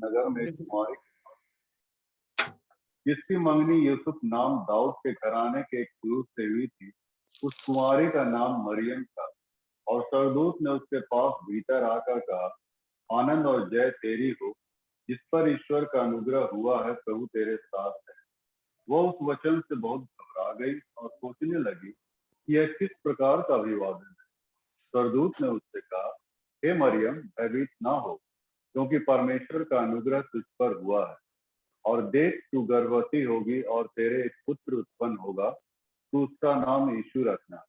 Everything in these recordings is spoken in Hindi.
नगर में एक कुमारी जिसकी मंगनी यूसुफ नाम दाऊद के घराने के एक पुरुष से हुई थी। उस कुमारी का नाम मरियम था। और सरदूत ने उसके पास भीतर आकर कहा, आनंद और जय तेरी हो, जिस पर ईश्वर का अनुग्रह हुआ है, प्रभु तेरे साथ है। वह उस वचन से बहुत घबरा गई और सोचने लगी कि यह किस प्रकार का अभिवादन है। सरदूत ने उससे कहा, हे मरियम, भयभीत ना हो, क्योंकि परमेश्वर का अनुग्रह तुझ पर हुआ है। और देख, तू गर्भवती होगी और तेरे एक पुत्र उत्पन्न होगा। तू उसका नाम यीशु रखना।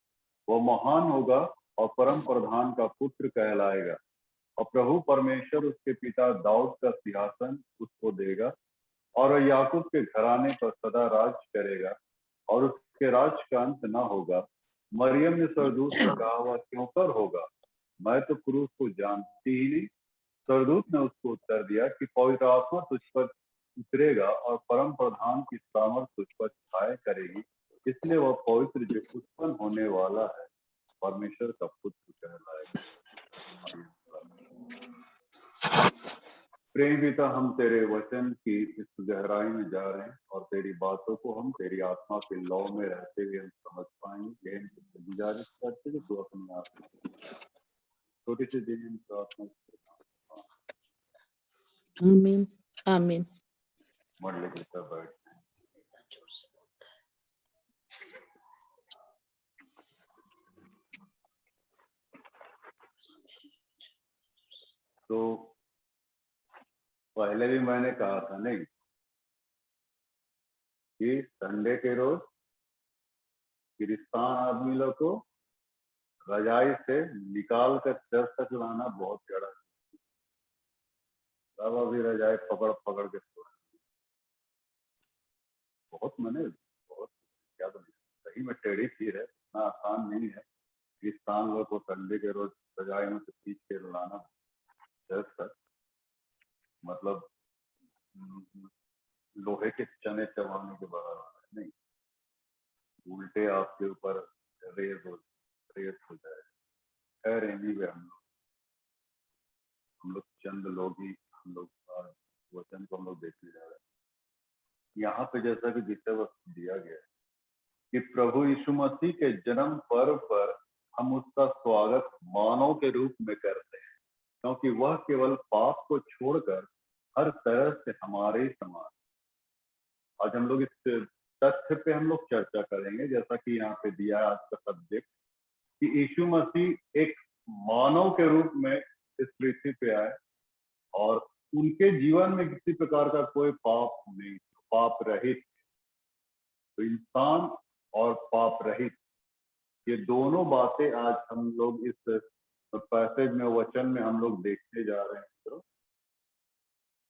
वह महान होगा और परम प्रधान का पुत्र कहलाएगा। और प्रभु परमेश्वर उसके पिता दाऊद का सिंहासन उसको देगा, और वह याकूब के घराने पर सदा राज करेगा, और उसके राज का अंत न होगा। मरियम ने सरदूत से कहा, वह क्यों कर होगा? मैं तो क्रूस को जानती ही नहीं। सरदूत ने उसको उत्तर दिया कि पवित्र आत्मा तुझ पर उतरेगा और परम प्रधान की सामर्थ तुझ पर छाया करेगी। इसलिए वह पवित्र जो उत्पन्न होने वाला है परमेश्वर का पुत्र कहलाएगा। प्रेम पिता, हम तेरे वचन की इस गहराई में जा रहे हैं और तेरी बातों को हम तेरी आत्मा के लौ में रहते हुए हम समझ पाएंगे। यह गुजारिश करते कि तू अपनी आप छोटी सी दिन प्रार्थना आमीन आमीन। मंडली के सब बैठ। तो पहले भी मैंने कहा था नहीं कि संडे के रोज क्रिस्तान आदमी लोग को रजाई से निकाल कर चर्च तक लाना बहुत जड़ा है। सब अभी रजाई पकड़ पकड़ के सो बहुत क्या तो सही में टेढ़ी चीज है, इतना आसान नहीं है। क्रिस्तान लोग को संडे के रोज रजाई में से खींच के लाना चर्च तक, मतलब लोहे के चने चबाने के बराबर नहीं, उल्टे आपके ऊपर रेस हो जाए। खैर एनीवे हम लोग चंद लोग ही हम लोग वचन को हम लोग देखने जा रहे हैं। यहाँ पे जैसा कि विषय वस्तु दिया गया है कि प्रभु यीशु मसीह के जन्म पर्व पर हम उसका स्वागत मानव के रूप में करते हैं, क्योंकि वह केवल पाप को छोड़कर हर तरह से हमारे समान। आज हम लोग इस तथ्य पे हम लोग चर्चा करेंगे, जैसा कि यहाँ पे दिया है आज का सब्जेक्ट, कि यीशु मसीह एक मानव के रूप में इस पृथ्वी पे आए और उनके जीवन में किसी प्रकार का कोई पाप नहीं, पाप रहित। तो इंसान और पाप रहित, ये दोनों बातें आज हम लोग इस पैसेज में, वचन में हम लोग देखते जा रहे हैं। तो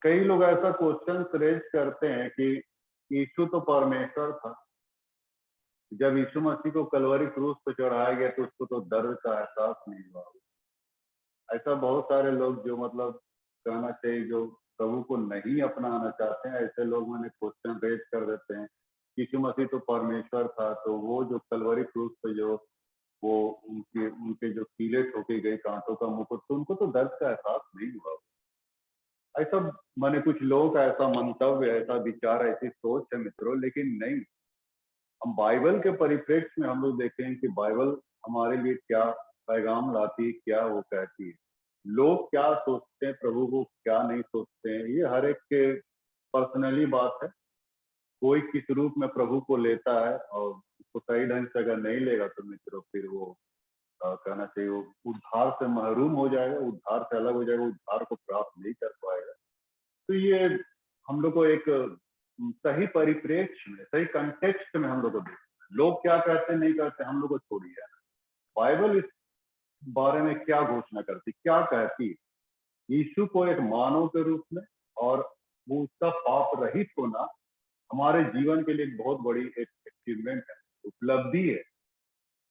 कई लोग ऐसा क्वेश्चन रेज करते हैं कि यीशु तो परमेश्वर था, जब यीशु मसीह को कलवरी क्रूस पर चढ़ाया गया तो उसको तो दर्द का एहसास नहीं हुआ। ऐसा बहुत सारे लोग जो मतलब कहना चाहिए जो प्रभु को नहीं अपनाना चाहते हैं, ऐसे लोग मैंने क्वेश्चन रेज कर देते हैं। यीशु मसीह तो परमेश्वर था, तो वो जो कलवरी क्रूस पे जो वो उनके जो कीले ठोकी गई, कांटों का मुकुट, तो उनको तो दर्द का एहसास नहीं हुआ। ऐसा मैंने कुछ लोगों का ऐसा मंतव्य, ऐसा विचार, ऐसी सोच है मित्रों, लेकिन नहीं। हम बाइबल के परिप्रेक्ष्य में हम लोग देखें कि बाइबल हमारे लिए क्या पैगाम लाती है, क्या वो कहती है। लोग क्या सोचते हैं, प्रभु को क्या नहीं सोचते हैं, ये हर एक के पर्सनली बात है। कोई किस रूप में प्रभु को लेता है और उसको सही ढंग से अगर नहीं लेगा तो मित्रों फिर वो कहना चाहिए वो उद्धार से महरूम हो जाएगा, उद्धार से अलग हो जाएगा, उद्धार को प्राप्त नहीं कर पाएगा। तो ये हम लोग को एक सही परिप्रेक्ष्य में, सही कंटेक्स्ट में हम लोग को देखना है। लोग क्या कहते नहीं करते हम लोग को छोड़िए, बाइबल इस बारे में क्या घोषणा करती, क्या कहती है। यीशु को एक मानव के रूप में और वो उसका पाप रहित होना हमारे जीवन के लिए एक बहुत बड़ी एक अचीवमेंट है, उपलब्धि है।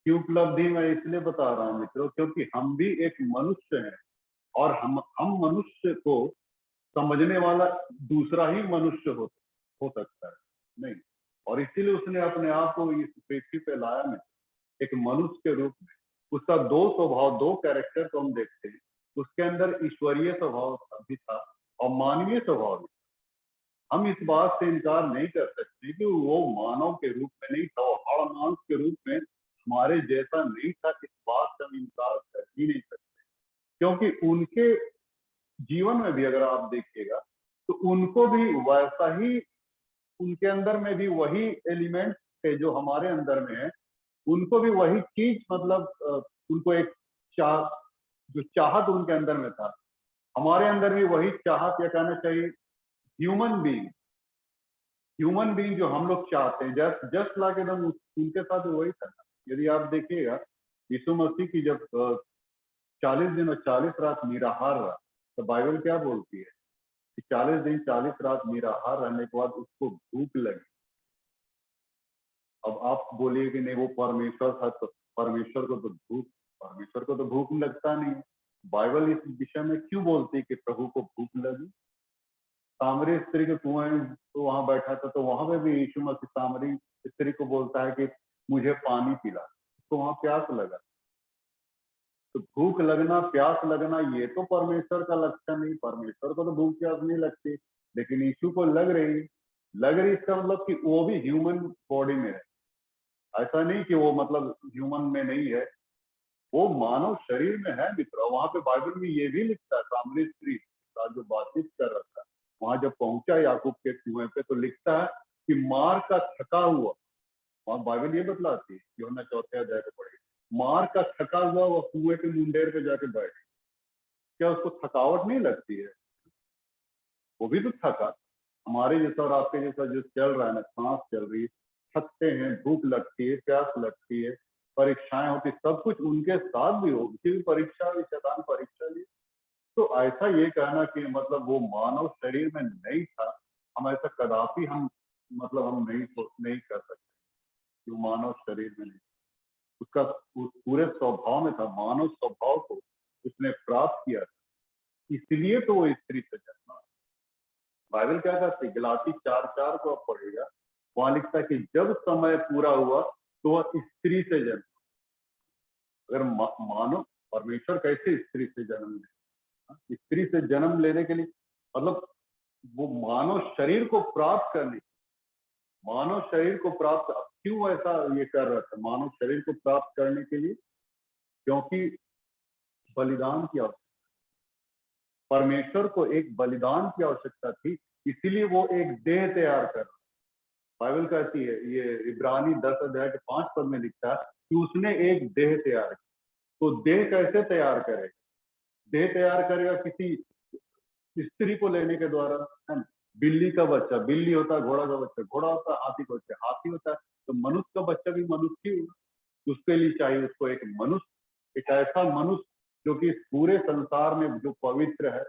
क्यों उपलब्धि मैं इसलिए बता रहा हूँ मित्रों, क्योंकि हम भी एक मनुष्य हैं और हम मनुष्य को समझने वाला दूसरा ही मनुष्य हो सकता है नहीं। और इसीलिए उसने अपने आप को इस पृथ्वी पे लाया में एक मनुष्य के रूप में। उसका दो स्वभाव, दो कैरेक्टर को हम देखते हैं। उसके अंदर ईश्वरीय स्वभाव भी था और मानवीय स्वभाव भी। हम इस बात से इनकार नहीं कर सकते कि वो मानव के रूप में नहीं था, वो हाड़ मांस के रूप में हमारे जैसा नहीं था। इस बात से हम इनकार कर ही नहीं सकते, क्योंकि उनके जीवन में भी अगर आप देखिएगा तो उनको भी वैसा ही, उनके अंदर में भी वही एलिमेंट थे जो हमारे अंदर में है। उनको भी वही चीज, मतलब उनको एक चाह, जो चाहत उनके अंदर में था, हमारे अंदर भी वही चाहत, या कहना चाहिए ह्यूमन बीइंग जो हम लोग चाहते हैं, जस्ट जस्ट लाइक एकदम उनके साथ वही था। यदि आप देखिएगा यीशु मसीह की जब 40 दिन और 40 रात निराहार रहा, तो बाइबल क्या बोलती है कि 40 दिन 40 रात निराहार रहने के बाद उसको भूख लगी। अब आप बोलिए कि नहीं वो परमेश्वर था, तो परमेश्वर को तो भूख लगता नहीं है। बाइबल इस विषय में क्यों बोलती है कि प्रभु को भूख लगी? सामरी स्त्री के कुएं तो वहां बैठा था, तो वहां पे भी यीशु मसीह सामरी स्त्री को बोलता है कि मुझे पानी पिला, तो वहां प्यास लगा। तो भूख लगना, प्यास लगना, ये तो परमेश्वर का लक्षण नहीं। परमेश्वर को तो भूख प्यास नहीं लगती, लेकिन यीशु को लग रही इसका मतलब कि वो भी ह्यूमन बॉडी में है। ऐसा नहीं कि वो मतलब ह्यूमन में नहीं है, वो मानव शरीर में है मित्र। वहां पे बाइबल में ये भी लिखता है, सामरी स्त्री के साथ जो बातचीत कर रहा था, वहां जब पहुंचा याकूब के कुएं पे, तो लिखता है कि मार का थका हुआ, वहां बाइबल ये बतलाती है, यूहन्ना 4 अध्याय को पढ़े, मार का थका हुआ वो कुएं के मुंडेर पे जाके बैठ। क्या उसको थकावट नहीं लगती है? वो भी तो थका, हमारे जैसा और आपके जैसा जो चल रहा है ना, सांस चल रही है, थकते हैं, भूख लगती है, प्यास लगती है, परीक्षाएं होती, सब कुछ उनके साथ भी हो। उनकी भी परीक्षा भी, शैतान परीक्षा ली। तो ऐसा ये कहना कि मतलब वो मानव शरीर में नहीं था, हम ऐसा कदापि हम मतलब हम नहीं कर सकते कि वो मानव शरीर में नहीं। उसका उस पूरे स्वभाव में था, मानव स्वभाव को उसने प्राप्त किया था, इसलिए तो वो स्त्री से जन्मा। बाइबल क्या कहती है, गलाती 4:4 को आप पढ़ेगा, वहां लिखता है कि जब समय पूरा हुआ तो वह स्त्री से जन्मा। अगर मानो परमेश्वर कैसे स्त्री से जन्म ले, स्त्री से जन्म लेने के लिए मतलब वो मानव शरीर को प्राप्त करने, मानव शरीर को प्राप्त, क्यों ऐसा ये कर रहा था? मानव शरीर को प्राप्त करने के लिए, क्योंकि बलिदान की आवश्यकता, परमेश्वर को एक बलिदान की आवश्यकता थी, इसीलिए वो एक देह तैयार कर रहा। बाइबल कहती है, ये इब्रानी 10 अध्याय के 5 पद में लिखता है कि उसने एक देह तैयार की। तो देह कैसे तैयार करेगा? देह तैयार करेगा किसी स्त्री को लेने के द्वारा, है ना? बिल्ली का बच्चा बिल्ली होता है, घोड़ा का बच्चा घोड़ा होता है, हाथी का बच्चा हाथी होता है, तो मनुष्य का बच्चा भी मनुष्य ही होगा। उसके लिए चाहिए उसको एक मनुष्य, एक ऐसा मनुष्य जो कि इस पूरे संसार में जो पवित्र है,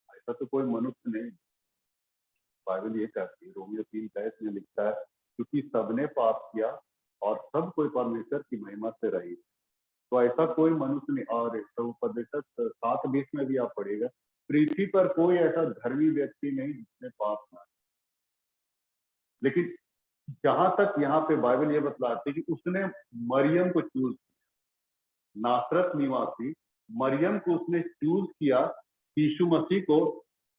ऐसा तो कोई मनुष्य नहीं। बाइबल ये कहती है, रोमियो 3:23 में लिखता है, क्योंकि सबने पाप किया और सब कोई परमेश्वर की महिमा से रहित। तो ऐसा कोई मनुष्य नहीं। और उपदेशक 7:20 में भी आप पढ़ेगा, पृथ्वी पर कोई ऐसा धर्मी व्यक्ति नहीं जिसने पाप ना। लेकिन जहां तक यहाँ पे बाइबल ये बतलाती है कि उसने मरियम को चूज, नासरत निवासी मरियम को उसने चूज किया, यीशु मसीह को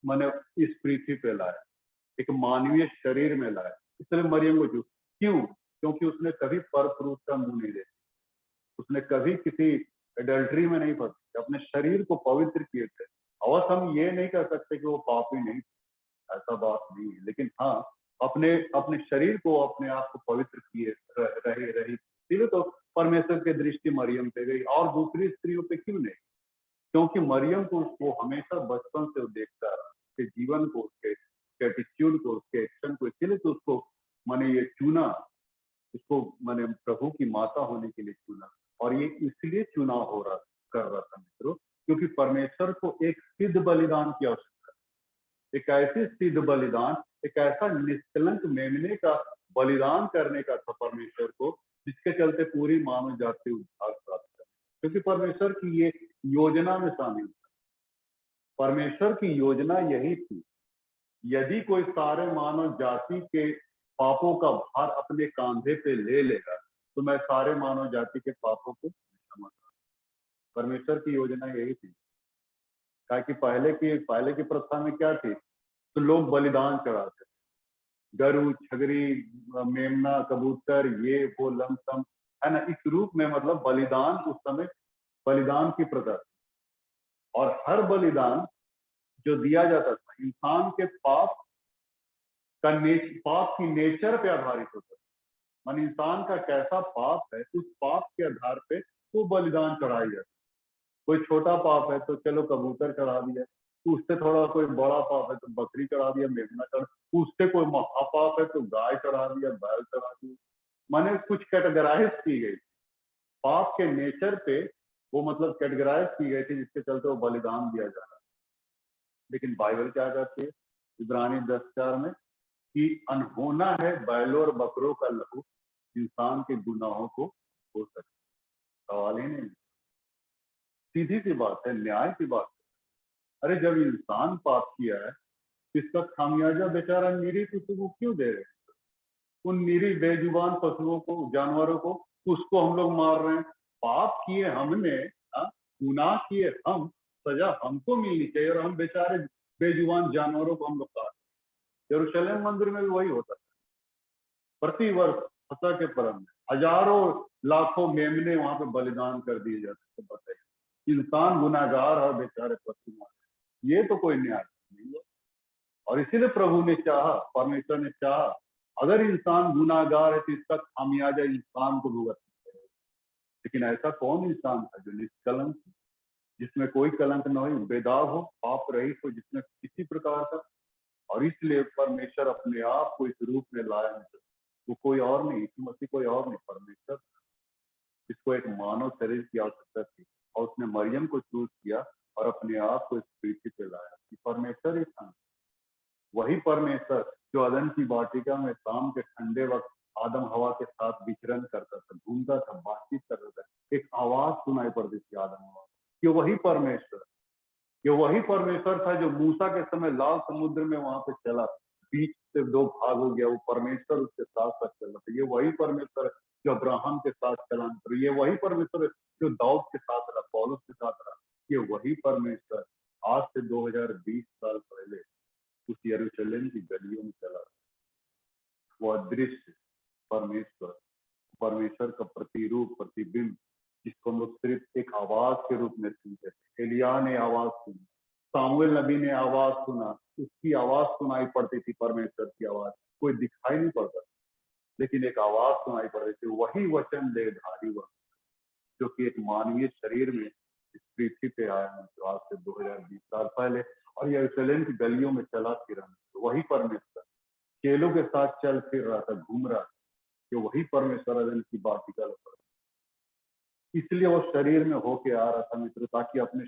मैंने इस पृथ्वी पे लाया, एक मानवीय शरीर में लाया। इसलिए मरियम को चूज क्यों? क्योंकि उसने कभी पर पुरुष का मुंह नहीं देखा, उसने कभी किसी एडल्ट्री में नहीं फंसी, अपने शरीर को पवित्र किए थे। अवश्य हम ये नहीं कर सकते कि वो पापी नहीं, ऐसा बात नहीं है, लेकिन हाँ अपने अपने शरीर को, अपने आप को पवित्र किए रही। इसलिए तो परमेश्वर की दृष्टि मरियम पे गई और दूसरी स्त्रियों पे क्यों नहीं? क्योंकि मरियम को उसको हमेशा बचपन से वो देखता रहा, उसके जीवन को, उसके एटीट्यूड को, उसके एक्शन को, इसीलिए तो उसको मैंने ये चुना, उसको मैंने प्रभु की माता होने के लिए चुना। और ये इसलिए चुनाव कर रहा था मित्रों, क्योंकि परमेश्वर को एक सिद्ध बलिदान की आवश्यकता है, एक ऐसी सिद्ध बलिदान, एक ऐसा निष्कलंक मेमने का बलिदान करने का था परमेश्वर को, जिसके चलते पूरी मानव जाति उद्धार प्राप्त करे। क्योंकि परमेश्वर की ये योजना में शामिल था, परमेश्वर की योजना यही थी, यदि कोई सारे मानव जाति के पापों का भार अपने कांधे पे ले लेगा, तो मैं सारे मानव जाति के पापों को क्षमा करूं। परमेश्वर की योजना यही थी। कि पहले की प्रथा में क्या थी, तो लोग बलिदान चढ़ाते थे, गरु, छगरी, मेमना, कबूतर, ये वो लमसम, है ना, इस रूप में मतलब बलिदान, उस समय बलिदान की प्रथा थी। और हर बलिदान जो दिया जाता था इंसान के पाप पाप की नेचर पे आधारित होता था। मान इंसान का कैसा पाप है, उस पाप के आधार पे वो बलिदान चढ़ाई जाती। कोई छोटा पाप है तो चलो कबूतर चढ़ा दिया, उससे थोड़ा कोई बड़ा पाप है तो बकरी चढ़ा दिया, मेमना चढ़ा, उससे कोई महापाप है तो गाय चढ़ा दिया, बैल चढ़ा दिया। माने कुछ कैटेगराइज की गई, पाप के नेचर पे वो मतलब कैटेगराइज की गई थी, जिसके चलते वो बलिदान दिया जा रहा है। लेकिन बाइबल क्या कहती है इब्रानी 10:4 में, कि अनहोना है बैलों और बकरों का लहू इंसान के गुनाहों को हो सकता। सवाल ही नहीं, सीधी सी बात है, न्याय की बात है। अरे जब इंसान पाप किया है, इसका खामियाजा बेचारा निरीह पशु को क्यों दे रहे हैं? उन निरीह बेजुबान पशुओं को, जानवरों को, उसको हम लोग मार रहे हैं। पाप किए हमने, हाँ, गुनाह किए हम, सजा हमको मिलनी चाहिए, और हम बेचारे बेजुबान जानवरों को हम लोग काट। यरूशलेम मंदिर में भी वही होता है। प्रति वर्ष फसह के पर्व में हजारों लाखों मेमने वहां पे बलिदान कर दिए जाते थे। बताइए, इंसान गुनाहगार और बेचारे पशु मार, ये तो कोई न्याय नहीं है। और इसीलिए प्रभु ने चाहा, परमेश्वर ने चाहा, अगर इंसान गुनाहगार है तो इसका खामियाजा इंसान को भुगतना पड़ेगा। लेकिन ऐसा कौन इंसान था जो निष्कलंक, जिसमें कोई कलंक न हो, बेदाग हो, पाप रहित हो, जिसमें किसी प्रकार का। और इसलिए परमेश्वर अपने आप को इस रूप में लाया, वो कोई और नहीं, यीशु मसीह कोई और नहीं, परमेश्वर। इसको एक मानव शरीर की आवश्यकता थी, और उसने मरियम को चूज किया और अपने आप को इस पृथ्वी पे लाया। कि परमेश्वर ही था, वही परमेश्वर जो अदन की वाटिका में शाम के ठंडे वक्त आदम हवा के साथ विचरण करता था, घूमता था, बातचीत करता था, एक आवाज सुनाई पड़ती थी आदम हवा, कि वही परमेश्वर, ये वही परमेश्वर था जो मूसा के समय लाल समुद्र में वहां पे चला, बीच से दो भाग हो गया, वो परमेश्वर उसके साथ साथ चला था। ये वही परमेश्वर जो अब्राहम के साथ चला, ये वही परमेश्वर जो दाऊद के साथ रहा, पौलुस के साथ रहा। ये वही परमेश्वर आज से 2020 साल पहले उस यरूशलेम की गलियों में चला। वो अदृश्य परमेश्वर, परमेश्वर का प्रतिरूप, प्रतिबिंब, जिसको हम लोग सिर्फ एक आवाज के रूप में सुनते थे। एलिया ने आवाज सुनी, सामुएल नबी ने आवाज सुना, उसकी आवाज सुनाई पड़ती थी, परमेश्वर की आवाज, कोई दिखाई नहीं पड़ता, लेकिन एक आवाज सुनाई पड़ती थी, वही वचन देहधारी हुआ, जो कि एक मानवीय शरीर में इस पृथ्वी पे आया है, जो आज से 2020 साल पहले, और यरूशलेम की गलियों में चला फिरा। वही परमेश्वर चेलों के साथ चल फिर रहा था, घूम रहा था, कि वही परमेश्वर अदन की वाटिका पर। इसलिए वो शरीर में होके आ रहा था मित्र, ताकि अपने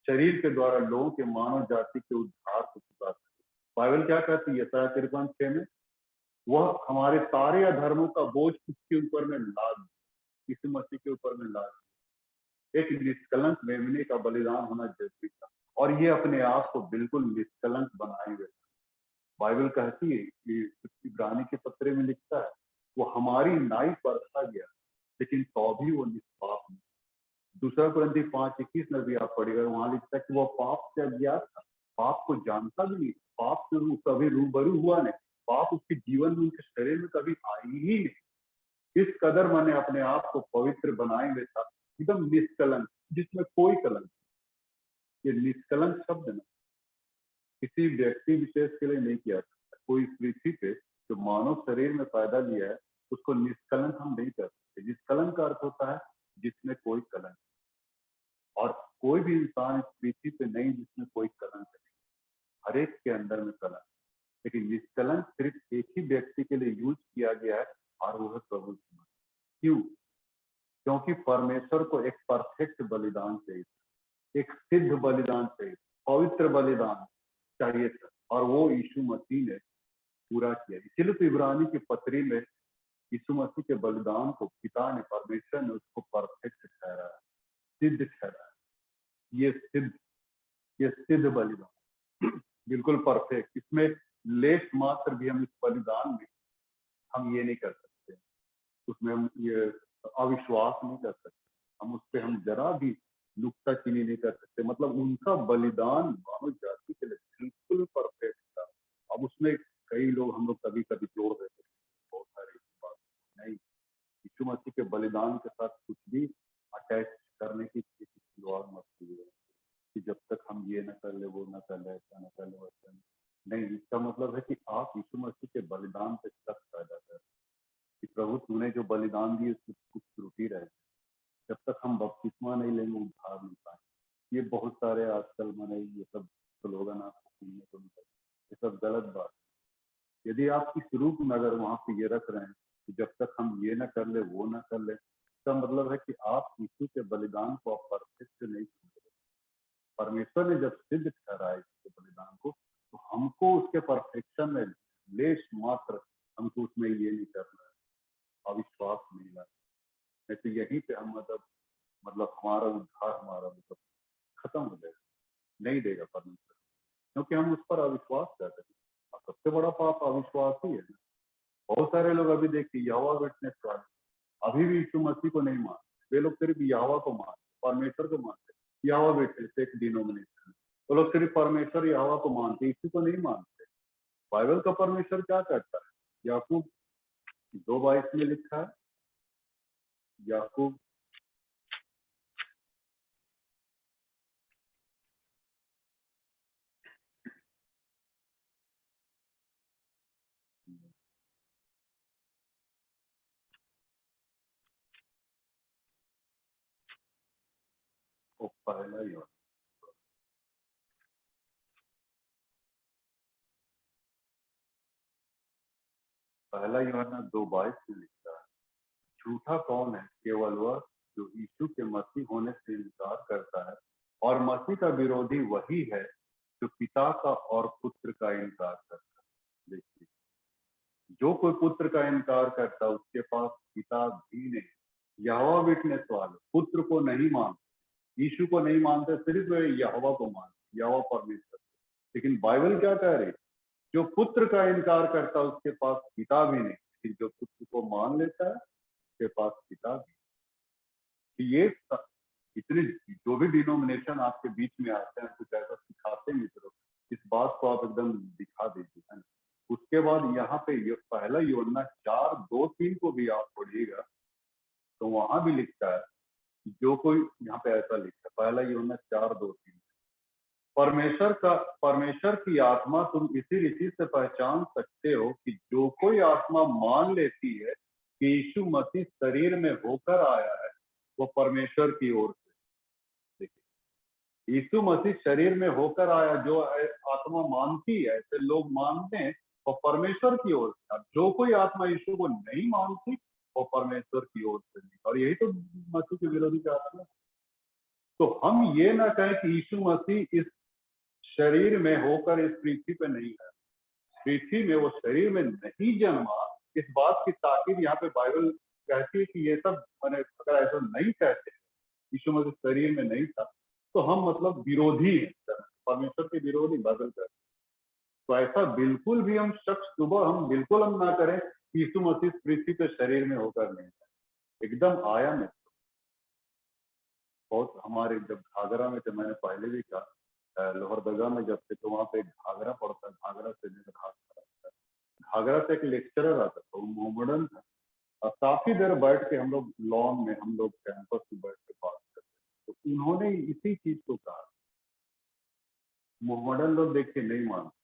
शरीर के द्वारा लोगों के मानव जाति के उद्धार को चुका सके। बाइबल क्या कहती है यशायाह 53:6 में, वह हमारे सारे अधर्मों का बोझ उसके ऊपर में लाद, यीशु मसीह के ऊपर में लाद। एक निष्कलंक मेमने का बलिदान होना जरूरी था, और ये अपने आप को बिल्कुल निष्कलंक बनाए हुए। बाइबल कहती है कि इब्रानी के पत्रे में लिखता है, वो हमारी नाई परखा गया, लेकिन तो भी वो निष्पाप नहीं। दूसरा कुरिन्थी 5:21 में भी आप पढ़िएगा, वहां लिखता है कि वो पाप से अज्ञात था, पाप को जानता भी नहीं, पाप से वो कभी रूबरू हुआ नहीं, पाप उसके जीवन में, उनके शरीर में कभी आई ही नहीं। इस कदर मैंने अपने आप को पवित्र बनाए हुए था, एकदम निष्कलंक, जिसमें कोई कलंक। ये निष्कलंक शब्द ना किसी व्यक्ति विशेष के लिए नहीं किया सकता। कोई पृथ्वी पे जो मानव शरीर में पैदा लिया है, उसको निष्कलंक हम नहीं कर सकते। निष्कलंक का अर्थ होता है जिसमें कोई कलंक, और कोई भी इंसान इस पृथ्वी पे नहीं जिसमें कोई कलंक नहीं, हर एक के अंदर में कलंक। लेकिन निष्कलंक सिर्फ एक ही व्यक्ति के लिए यूज किया गया है, और वो है प्रभु यीशु। क्यों? क्योंकि परमेश्वर को एक परफेक्ट बलिदान चाहिए, एक सिद्ध बलिदान चाहिए, पवित्र बलिदान चाहिए था, और वो यीशु मसीह ने पूरा किया। इसीलिए तो इब्रानी की पत्री में यीशु मसीह के बलिदान को पिता ने, परमेश्वर ने उसको परफेक्ट ठहराया, सिद्ध ठहराया। ये सिद्ध बलिदान बिल्कुल परफेक्ट, इसमें लेस मात्र भी हम इस बलिदान में हम ये नहीं कर सकते, उसमें हम ये अविश्वास नहीं कर सकते, हम उस पर हम जरा भी नुक्ताचीनी नहीं कर सकते। मतलब उनका बलिदान मानव जाति के लिए बिल्कुल परफेक्ट था। अब उसमें कई लोग हम लोग कभी कभी जोड़ देते हैं बहुत सारी बात। नहीं, यीशु मसीह के बलिदान के साथ कुछ भी अटैच करने की शुरुआत मत कीजिए कि जब तक हम ये न कर ले, वो न कर ले, ऐसा न कर ले, वैसा नहीं। इसका मतलब है कि आप यीशु मसीह के बलिदान पे शक पैदा कर कि प्रभु तूने जो बलिदान दिए उसमें कुछ त्रुटि रहे। जब तक हम बपतिस्मा नहीं लेंगे उद्धार नहीं पाएंगे। ये बहुत सारे आजकल मैंने ये सब स्लोगन आपको सुनने को मिले, ये सब गलत बात है। यदि आप इस रूप में अगर वहां पे ये रख रहे हैं कि जब तक हम ये ना कर ले, वो ना कर ले, इसका मतलब है कि आप यीशु के बलिदान को आप परफेक्ट नहीं समझ रहे। परमेश्वर ने जब सिद्ध ठहराया इसके बलिदान को, तो हमको उसके परफेक्शन में लेश मात्र हमको उसमें ये नहीं करना है, अविश्वास नहीं लाना। नहीं तो यहीं पे हम मतलब हमारा उद्धार हमारा मतलब खत्म हो जाएगा, नहीं देगा परमेश्वर, क्योंकि हम उस पर अविश्वास करते हैं। और सबसे बड़ा पाप अविश्वास ही है। बहुत सारे लोग अभी देखिए यहोवा विटनेस वाले अभी भी यीशु मसीह को नहीं मानते। वे लोग सिर्फ यहोवा को मानते, परमेश्वर को मानते। यहोवा विटनेस एक डिनोमिनेशन, वो लोग सिर्फ परमेश्वर यहोवा को मानते, यीशु को नहीं मानते। बाइबल का परमेश्वर क्या करता है? याकूब 2:22 में लिखा है, याकूब को पहला ही यूहन्ना 2:22 में लिखा है, झूठा कौन है? केवल वह जो यीशु के मसीह होने से इनकार करता है, और मसीह का विरोधी वही है जो पिता का और पुत्र का इनकार करता है। देखिए, जो कोई पुत्र का इनकार करता है उसके पास पिता भी नहीं। यहोवा विटनेस वाले पुत्र को नहीं मानते, यीशु को नहीं मानते, सिर्फ वे यहोवा को मानते, यहोवा परमेश्वर। लेकिन बाइबल क्या कह रही है? जो पुत्र का इनकार करता है उसके पास पिता भी नहीं, लेकिन जो पुत्र को मान लेता है उसके पास पिता भी। ये इतने जो भी डिनोमिनेशन आपके बीच में आते हैं कुछ ऐसा सिखाते हैं मित्रों, इस बात को आप एकदम दिखा दीजिए, है ना। उसके बाद यहाँ पे ये पहला यूहन्ना 4:2-3 को भी आप पढ़िएगा तो वहां भी लिखता है कि जो कोई, यहाँ पे ऐसा लिखता है पहला यूहन्ना 4:2-3, परमेश्वर की आत्मा तुम इसी रीति से पहचान सकते हो कि जो कोई आत्मा मान लेती है कि यीशु मसीह शरीर में होकर आया है, वो परमेश्वर की ओर से। देखिए, यीशु मसीह शरीर में होकर आया, जो आत्मा मानती है, ऐसे लोग मानते हैं, वो परमेश्वर की ओर से। अब जो कोई आत्मा यीशु को नहीं मानती वो परमेश्वर की ओर से नहीं। और यही तो मसीह के विरोधी का आत्मा है। तो हम ये ना कहें कि यीशु मसीह इस शरीर में होकर इस पृथ्वी पे नहीं है, पृथ्वी में वो शरीर में नहीं जन्मा, इस बात की ताकीद यहाँ पे बाइबल कहती है कि ये सब मैंने अगर ऐसा नहीं कहते यीशु मसीह शरीर में नहीं था तो हम मतलब विरोधी हैं, परमेश्वर के विरोधी बाइबल कहते। तो ऐसा बिल्कुल भी हम शख्स सुबह हम बिल्कुल हम ना करें कि यीशु मसीह पृथ्वी पे शरीर में होकर नहीं था, एकदम आया नहीं। बहुत हमारे जब घाघरा में थे, मैंने पहले भी कहा, लोहरदगा में जब थे तो वहाँ पे घाघरा पड़ता है, घाघरा से घाघरा से एक लेक्चरर आता था, वो मोहम्मदन था, और काफी देर बैठ के हम लोग लॉन में, हम लोग कैंपस में बैठ के बात करते। तो उन्होंने इसी चीज को कहा, मोहम्मदन लोग देख के नहीं मानते,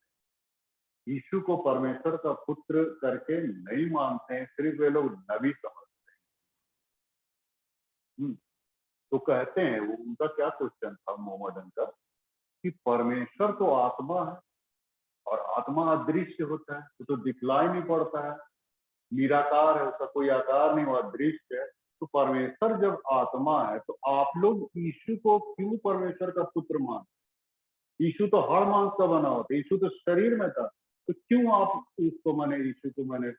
यीशु को परमेश्वर का पुत्र करके नहीं मानते हैं, सिर्फ वे लोग नबी समझते हैं। तो कहते हैं, वो उनका क्या क्वेश्चन था मोहम्मदन का, कि परमेश्वर तो आत्मा है और आत्मा अदृश्य होता है, तो दिखलाई नहीं पड़ता है, निराकार है, उसका कोई आकार नहीं, वो अदृश्य है। तो परमेश्वर जब आत्मा है तो आप लोग यीशु को क्यों परमेश्वर का पुत्र मानते? यीशु तो हड़ मांस का बना होता, यीशु तो शरीर में था, तो क्यों आप इसको मैंने यीशु को मैंने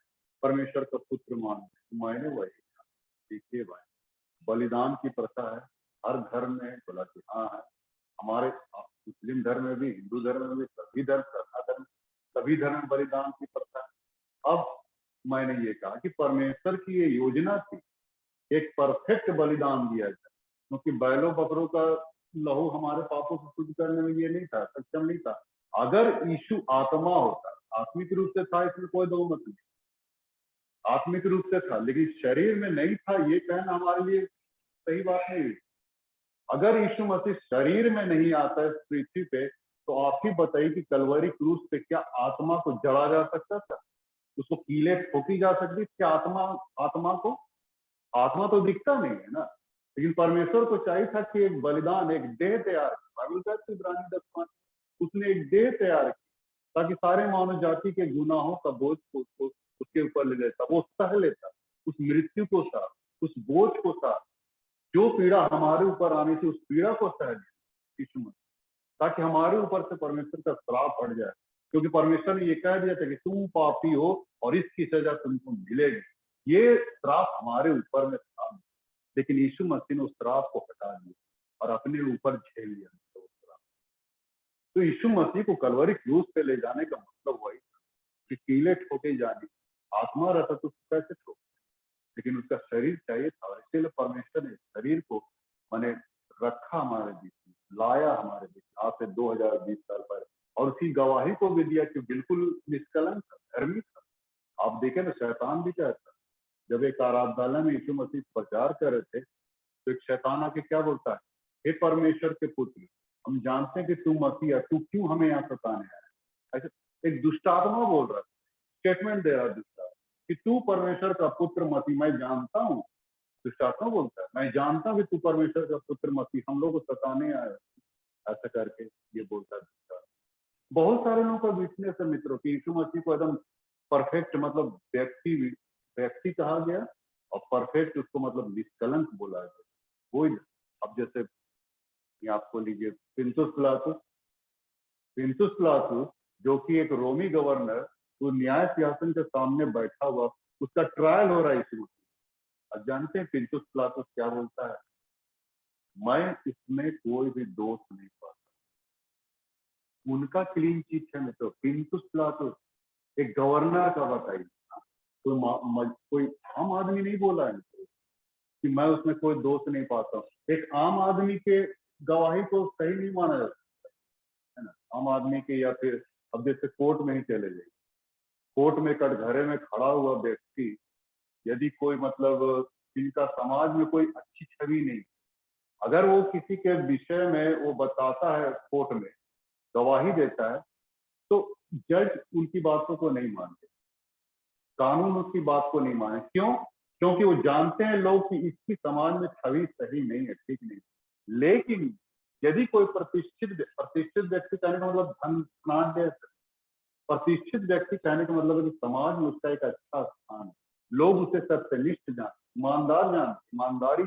परमेश्वर का पुत्र मानते? मैंने वही कहा, देखिए भाई, बलिदान की प्रथा है हर धर्म में, बोला कि हाँ है, हमारे मुस्लिम धर्म में भी, हिंदू धर्म में भी, सभी धर्म, सभी धर्म में बलिदान की प्रथा है। अब मैंने ये कहा कि परमेश्वर की ये योजना थी एक परफेक्ट बलिदान दिया जाए, क्योंकि बैलों बकरों का लहू हमारे पापों को शुद्ध करने में ये नहीं था, सक्षम नहीं था। अगर यीशु आत्मा होता, आत्मिक रूप से था, इसमें कोई दो मत नहीं, आत्मिक रूप से था, लेकिन शरीर में नहीं था, ये कहना हमारे लिए सही बात नहीं। अगर यीशु मसीह शरीर में नहीं आता है इस पृथ्वी पे, तो आप ही बताइए कि कलवरी क्रूस पे क्या आत्मा को जड़ा जा सकता था? उसको कीले ठोकी जा सकती थी क्या? आत्मा को आत्मा तो दिखता नहीं है ना। लेकिन परमेश्वर को चाहिए था कि एक बलिदान, एक देह तैयार की। बाइबल कहती है इब्रानी 10:5, उसने एक देह तैयार की ताकि सारे मानव जाति के गुनाहों का बोझ को उसके ऊपर ले लेता, वो सह लेता, उस मृत्यु को सह, उस बोझ को सह, जो पीड़ा हमारे ऊपर आनी थी उस पीड़ा को सह लिया यीशु मसीह, ताकि हमारे ऊपर से परमेश्वर का श्राप हट जाए। क्योंकि परमेश्वर ने ये कह दिया था कि तुम पापी हो और इसकी सजा तुमको मिलेगी। ये श्राप हमारे ऊपर में था, लेकिन यीशु मसीह ने उस श्राप को हटा दिया और अपने ऊपर झेल लिया उस श्राप। तो यीशु मसीह को कलवरी क्रूस पे ले जाने का मतलब वही था कि कीले ठोके जाने, आत्मा रहता तो कैसे ठोक, लेकिन उसका शरीर चाहिए था, और इसीलिए परमेश्वर ने शरीर को मैंने रखा हमारे बीच में, लाया हमारे बीच में आज से 2020 साल पहले, और उसकी गवाही को भी दिया कि बिल्कुल निष्कलंक था, धर्मी था। आप देखें ना, शैतान भी क्या था, जब एक आराधनालय में यीशु मसीह प्रचार कर रहे थे, तो एक शैतान आके क्या बोलता है, हे परमेश्वर के पुत्र, हम जानते हैं कि तू मसीह है, तू क्यों हमें यहाँ सताने आया? ऐसे एक दुष्ट आत्मा बोल रहा है, स्टेटमेंट दे रहा है दुष्ट आत्मा कि तू परमेश्वर का पुत्र मसीह, मैं जानता हूँ। दुष्ट आत्मा बोलता है, मैं जानता हूँ कि तू परमेश्वर का पुत्र मसीह, हम लोग को सताने आया, ऐसा करके ये बोलता है दुष्ट आत्मा। बहुत सारे लोगों का वीकनेस है मित्रों कि यीशु मसीह को एकदम परफेक्ट मतलब व्यक्ति कहा गया, और परफेक्ट उसको मतलब निष्कलंक बोला गया। वही, अब जैसे ये आपको लीजिए पिंतुस पिलातुस जो कि एक रोमी गवर्नर, वो न्याय सिंहासन के सामने बैठा हुआ, उसका ट्रायल हो रहा है यीशु मसीह। अब जानते हैं पिंतुस पिलातुस क्या बोलता है? मैं इसमें कोई भी दोष नहीं पाता। उनका क्लीन चिट है मित्रों। पिंतुस पिलातुस एक गवर्नर का बताइए, कोई आम आदमी नहीं बोला है कि मैं उसमें कोई दोष नहीं पाता हूँ। एक आम आदमी के गवाही को सही नहीं माना जाता है ना, आम आदमी के, या फिर अब जैसे कोर्ट में ही चले जाइए, कोर्ट में कटघरे में खड़ा हुआ व्यक्ति, यदि कोई मतलब जिनका समाज में कोई अच्छी छवि नहीं, अगर वो किसी के विषय में वो बताता है, कोर्ट में गवाही देता है, तो जज उनकी बातों को नहीं मानते, कानून उसकी बात को नहीं माने। क्यों? क्योंकि वो जानते हैं लोग कि इसकी समाज में छवि सही नहीं है, ठीक नहीं। लेकिन यदि कोई प्रतिष्ठित व्यक्ति कहने का मतलब धनाढ्य, प्रतिष्ठित व्यक्ति कहने का मतलब है कि समाज में उसका एक अच्छा स्थान है, लोग उसे सत्यनिष्ठ जानते, ईमानदारी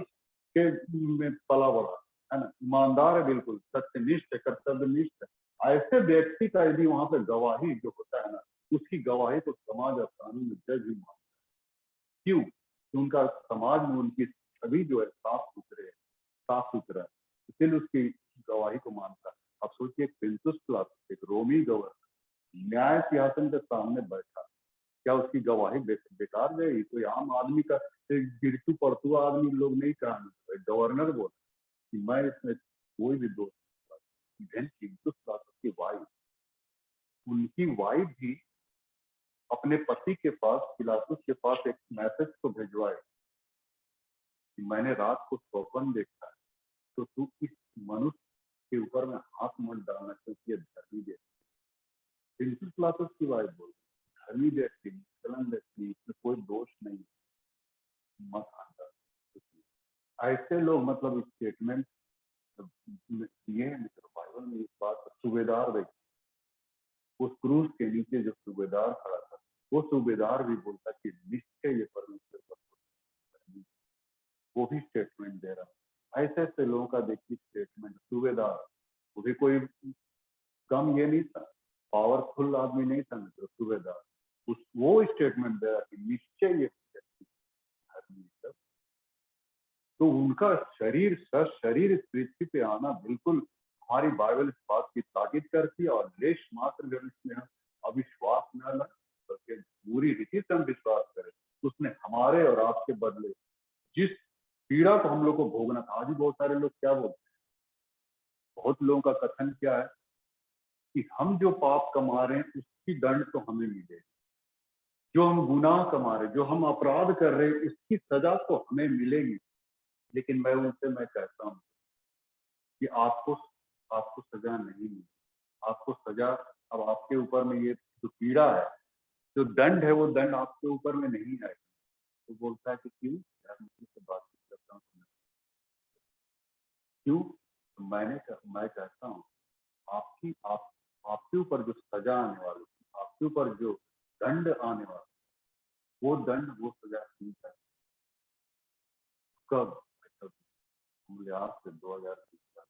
के में पला बड़ा है ना, ईमानदार है, बिल्कुल सत्यनिष्ठ है, कर्तव्यनिष्ठ है। ऐसे व्यक्ति का यदि वहां पे गवाही जो होता है ना, उसकी गवाही को समाज और कानून में जज भी मानता है। क्यों? कि उनका समाज में उनकी छवि जो है साफ सुथरा है, इसलिए उसकी गवाही को मानता है। अब सोचिए, पिंतुस पिलातुस एक रोमी गवर्नर न्याय सिंहासन के सामने बैठा, क्या उसकी गवाही बेकार गई? कोई आम आदमी का, गिरतू पड़तू आदमी लोग नहीं कहा, गवर्नर बोला कि मैं इसमें कोई भी दोष नहीं। पिंतुस पिलातुस की वाइफ, उनकी वाइफ भी अपने पति के पास, पिलातुस के पास एक मैसेज को भिजवाए कि मैंने रात को स्वप्न देखा है, तो तू इस मनुष्य के ऊपर में हाथ मत डालना, क्योंकि ये धर्मी व्यक्ति। पिंतुस पिलातुस की वाइफ बोल, धर्मी व्यक्ति, मुसलमान व्यक्ति, इसमें कोई दोष नहीं, मत आंदा। ऐसे लोग मतलब स्टेटमेंट दिए हैं मित्र बाइबल में। इस बात सूबेदार व्यक्ति, उस क्रूस के नीचे जो सूबेदार खड़ा था, वो सूबेदार भी बोलता कि निश्चय ये परमेश्वर का पुत्र, वो भी स्टेटमेंट दे रहा है। ऐसे ऐसे लोगों का देखिए स्टेटमेंट, सूबेदार, वो भी कोई कम ये नहीं था, पावरफुल आदमी नहीं था मित्र सूबेदार, वो स्टेटमेंट दे रहा कि निश्चय ये धर्मी। तो उनका शरीर इस पृथ्वी पे आना बिल्कुल हमारी बाइबल इस बात की ताकीद करती है, और लेश मात्र जब इसमें हम अविश्वास न लाए, बल्कि पूरी रीति से हम विश्वास करें, उसने हमारे और आपके बदले जिस पीड़ा पीड़ा को हम लोग को भोगना था। आज भी बहुत सारे लोग क्या बोलते हैं, बहुत लोगों का कथन क्या है कि हम जो पाप कमा रहे हैं उसकी दंड तो हमें मिलेगी, जो हम गुनाह कमा रहे, जो हम अपराध कर रहे हैं उसकी सजा तो हमें मिलेगी। लेकिन मैं कहता हूँ कि आपको आपको सजा नहीं मिली, आपको सजा अब आपके ऊपर में, ये जो पीड़ा है, जो दंड है, वो दंड आपके ऊपर में नहीं आएगा। तो बोलता है कि क्यों यार, मुझसे बातचीत करता हूँ, क्यों? तो मैं कहता हूँ आपके ऊपर जो सजा आने वाली थी, आपके ऊपर जो दंड आने वाला, वो दंड, वो सजा नहीं है। कब? कब? मूल्य आज से 2020 साल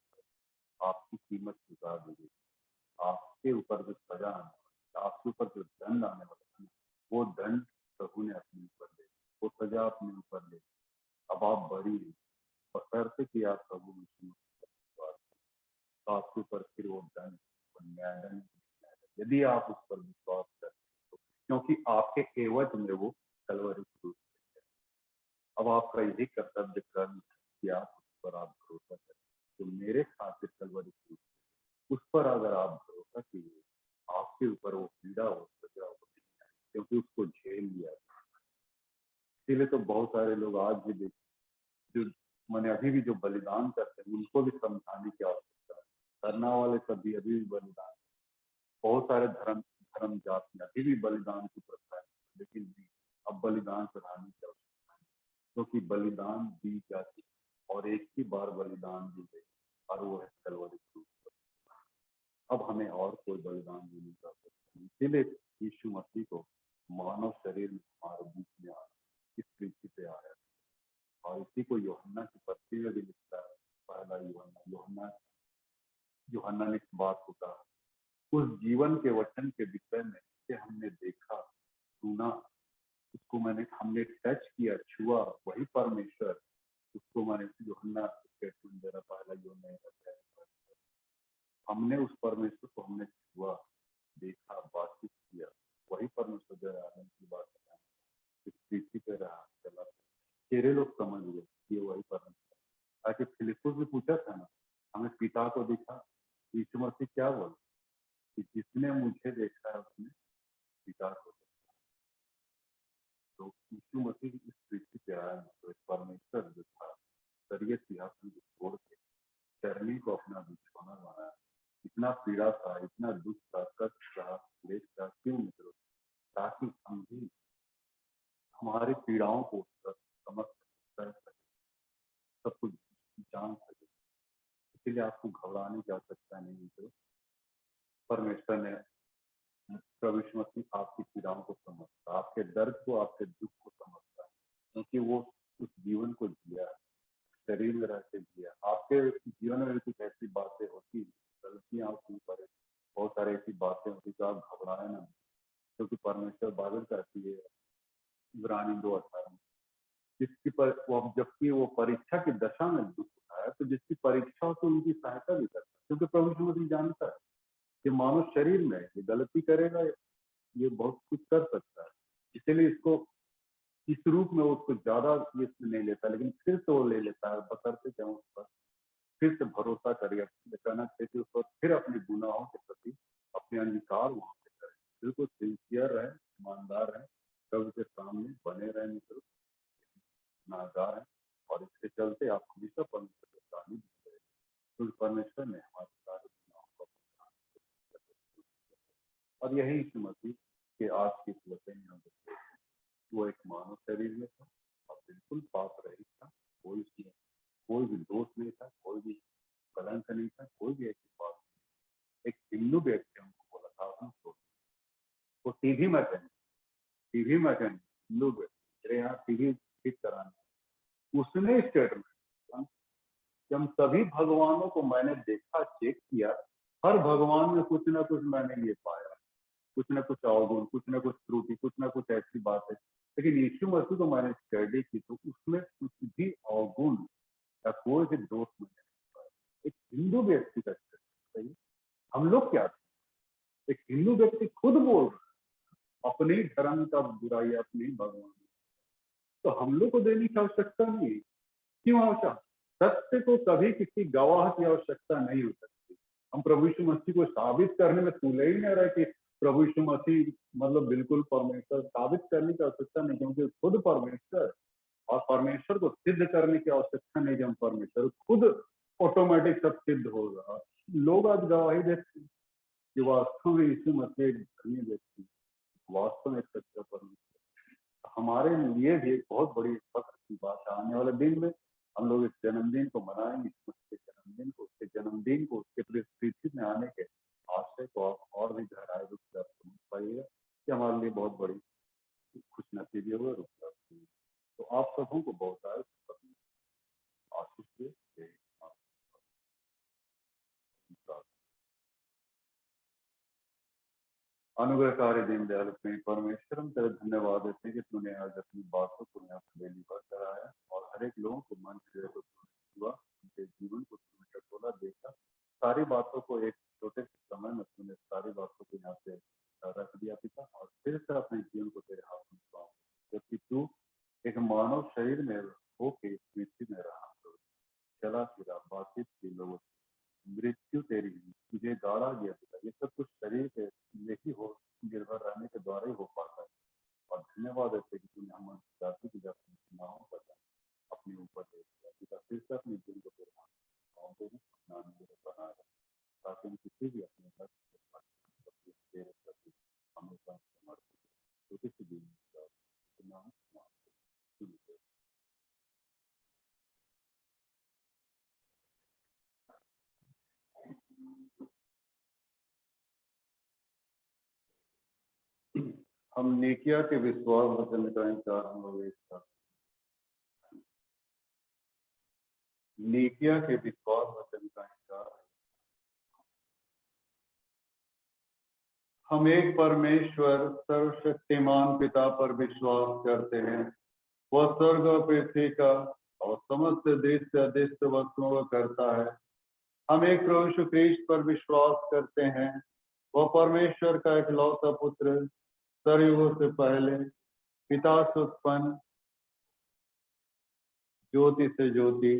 आपकी कीमत चुका दी गई। आपके ऊपर जो सजा आने वाला, आपके ऊपर जो दंड आने वाला था, वो दंड प्रभु ने अपने ऊपर ले, वो सजा अपने ऊपर ले। अब आप बरी हैं, बशर्ते कि आप प्रभु यीशु मसीह का विश्वास करें, तो आपके ऊपर फिर वो दंड, वो न्यायदंड नहीं आएगा, यदि आप उस पर विश्वास करें तो, क्योंकि आपके एवज में वो कलवरी क्रूस पे है। अब आपका यही कर्तव्य कर्म है कि आप उस पर आप भरोसा करें, तो मेरे खातिर कलवरी क्रूस, उस पर अगर आप भरोसा कीजिए, आपके ऊपर वो पीड़ा हो, सजा हो, क्योंकि उसको झेल लिया। इसीलिए तो बहुत सारे लोग आज भी जो मैंने अभी भी जो बलिदान करते हैं, उनको भी समझाने की आवश्यकता है। करना वाले सभी अभी भी बलिदान, बहुत सारे धर्म धर्म जाति अभी भी बलिदान की प्रथा है, लेकिन नहीं, अब बलिदान चढ़ाने की आवश्यकता है, क्योंकि बलिदान दी जाती है और एक ही बार बलिदान दी गई, और वो है कलवरी क्रूस पर। अब हमें और कोई बलिदान देने की आवश्यकता नहीं। इसीलिए यीशु मसीह को मानव शरीर में हमारे बीच में आया, इस पृथ्वी पे आया, और इसी को यूहन्ना की पत्री में भी लिखता है। पहला यूहन्ना ने इस बात को कहा, उस जीवन के वचन के विषय में जिसे हमने देखा, सुना, उसको हमने टच किया, छुआ, वही परमेश्वर, उसको मैंने यूहन्ना स्टेटमेंट दे रहा, पहला यूहन्ना हमने उस परमेश्वर को हमने छुआ, देखा, बातचीत किया, वही परमेश्वर दे रहा है की बात है। इस पृथ्वी पे रहा, चला, तेरे लोग समझ गए कि ये वही परमेश्वर। आके फिलिप्पुस ने पूछा था ना, हमें पिता को दिखा, यीशु मसीह क्या बोले कि जिसने मुझे देखा है उसने पिता को देखा। तो यीशु मसीह इस पृथ्वी पे आया, तो एक परमेश्वर जो था, स्वर्गीय सिंहासन को छोड़ के चरनी को अपना बिछौना बनाया। इतना पीड़ा था, इतना दुख था, कष्ट था, क्लेश था, क्यों मित्रों? ताकि हम भी हमारी पीड़ाओं को समझ सके, सब कुछ जान सके। इसलिए आपको घबराने की आवश्यकता नहीं मित्रों। परमेश्वर ने, प्रभु यीशु मसीह आपकी पीड़ाओं को समझता, आपके दर्द को, आपके दुख को समझता है, क्योंकि वो उस जीवन को जिया, शरीर में रह के जिया। आपके जीवन में भी कुछ ऐसी बातें होती, गलतियां होती, पर बहुत सारी ऐसी बातें होती, तो आप घबराए ना, क्योंकि परमेश्वर बादल करती है इब्रानी 2:18, जिसकी पर वो, जबकि वो परीक्षा की दशा में दुख उठाया, तो जिसकी परीक्षा हो तो उनकी सहायता भी करता है, क्योंकि प्रभु यीशु मसीह जानता है कि मानव शरीर में ये गलती करेगा, ये बहुत कुछ कर सकता है। इसलिए इसको इस रूप में वो उसको ज्यादा ये इसमें नहीं लेता, लेकिन फिर से वो ले लेता है, बशर्ते कि हम उस पर फिर से भरोसा करिए, कहना चाहिए कि उस पर फिर अपने गुनाहों के प्रति अपने अंगीकार वहां पे करें, बिल्कुल सिंसियर रहे, ईमानदार रहे, प्रभु के सामने बने रहे मित्र, नादार है, और इसके चलते आप हमेशा परमेश्वर के सानिध्य में, क्योंकि परमेश्वर ने हमारे सारे गुनाहों को अपने सामने, और यही यीशु मसीह के आज की इस वचन में हम देखते हैं। वो एक मानव शरीर में था और बिल्कुल पाप रहित था, कोई उसमें कोई भी दोष नहीं था, कोई भी कलंक नहीं था, कोई भी ऐसी बात नहीं। एक हिंदू व्यक्ति हमको बोला था, आपने वो टीवी मैकेनिक हिंदू व्यक्ति, मेरे यहाँ टीवी ठीक कराने, उसने स्टेटमेंट, कि हम सभी भगवानों को मैंने देखा, चेक किया, हर भगवान में कुछ ना कुछ मैंने ये पाया, कुछ ना कुछ अवगुण, कुछ ना कुछ त्रुटि, कुछ ना कुछ ऐसी बात है। लेकिन यीशु मसीह को मैंने स्टडी की तो उसमें कुछ भी अवगुण या कोई भी दोष नहीं है। एक हिंदू व्यक्ति का सही, हम लोग क्या, एक हिंदू व्यक्ति खुद बोल रहा है अपने ही धर्म का बुराई, अपने ही भगवान, तो हम लोग को देने की आवश्यकता नहीं है। क्यों आवश्यक? सत्य को कभी किसी गवाह की आवश्यकता नहीं हो सकती। हम प्रभु यीशु मसीह को साबित करने में तुले ही नहीं रहे कि प्रभु यीशु मसीह मतलब बिल्कुल परमेश्वर, साबित करने की आवश्यकता नहीं, क्योंकि खुद परमेश्वर, और परमेश्वर को सिद्ध करने की आवश्यकता नहीं कि हम परमेश्वर, खुद ऑटोमेटिक सब सिद्ध होगा। लोग आज गवाही देते हैं कि वास्तव में यीशु मसीह एक धर्मी व्यक्ति, वास्तव में एक सच्चा परमेश्वर। हमारे लिए भी एक बहुत बड़ी फख्र की बात है। आने वाले दिन में हम लोग इस जन्मदिन को मनाएंगे, उसके जन्मदिन को, उसके पृथ्वी में आने के आशय को आप और भी गहराई रूप से आप समझ पाइएगा कि हमारे लिए बहुत बड़ी खुश नसीबी हुआ रूप। तो आप सबों को बहुत आशीष दे। अनुग्रहकारी दीन दयालु परमेश्वर, हम तेरा धन्यवाद देते हैं कि तूने आज अपनी बातों को यहाँ पर पहली बार कराया और हर एक लोगों को मन से हुआ, उनके जीवन को तूने टटोला देखा, सारी बातों को एक छोटे से समय में तूने सारी बातों को यहाँ पे रख दिया पिता, और फिर से अपने जीवन को तेरे हाथ में सौंप, जबकि तू एक मानव शरीर में होके इस पृथ्वी में रहा, चला फिरा, बातचीत की, लोगों मृत्यु तेरी तुझे गाड़ा गया पिता, ये सब कुछ शरीर पे ही हो निर्भर रहने के द्वारा ही हो पाता है। और धन्यवाद है कि तूने हम जाति की जाति सीमाओं का अपने ऊपर ले लिया पिता, फिर से अपने जीवन को तेरे हाथ में अपना बना रहे, ताकि हम किसी भी अपने घर तेरे प्रति हमेशा समर्पित छोटी सी जीवन नाम हम नेकिया के विश्वास वचन का इंकार हम लोग एक साथ, नेकिया के विश्वास वचन का इंकार। हम एक परमेश्वर सर्वशक्तिमान पिता पर विश्वास करते हैं, वह स्वर्ग और पृथ्वी का और समस्त दृश्य अदृश्य वस्तुओं का करता है। हम एक प्रभु यीशु ख्रीस्त पर विश्वास करते हैं, वह परमेश्वर का इकलौता पुत्र, सरयुगों से पहले पिता से उत्पन्न, ज्योति से ज्योति,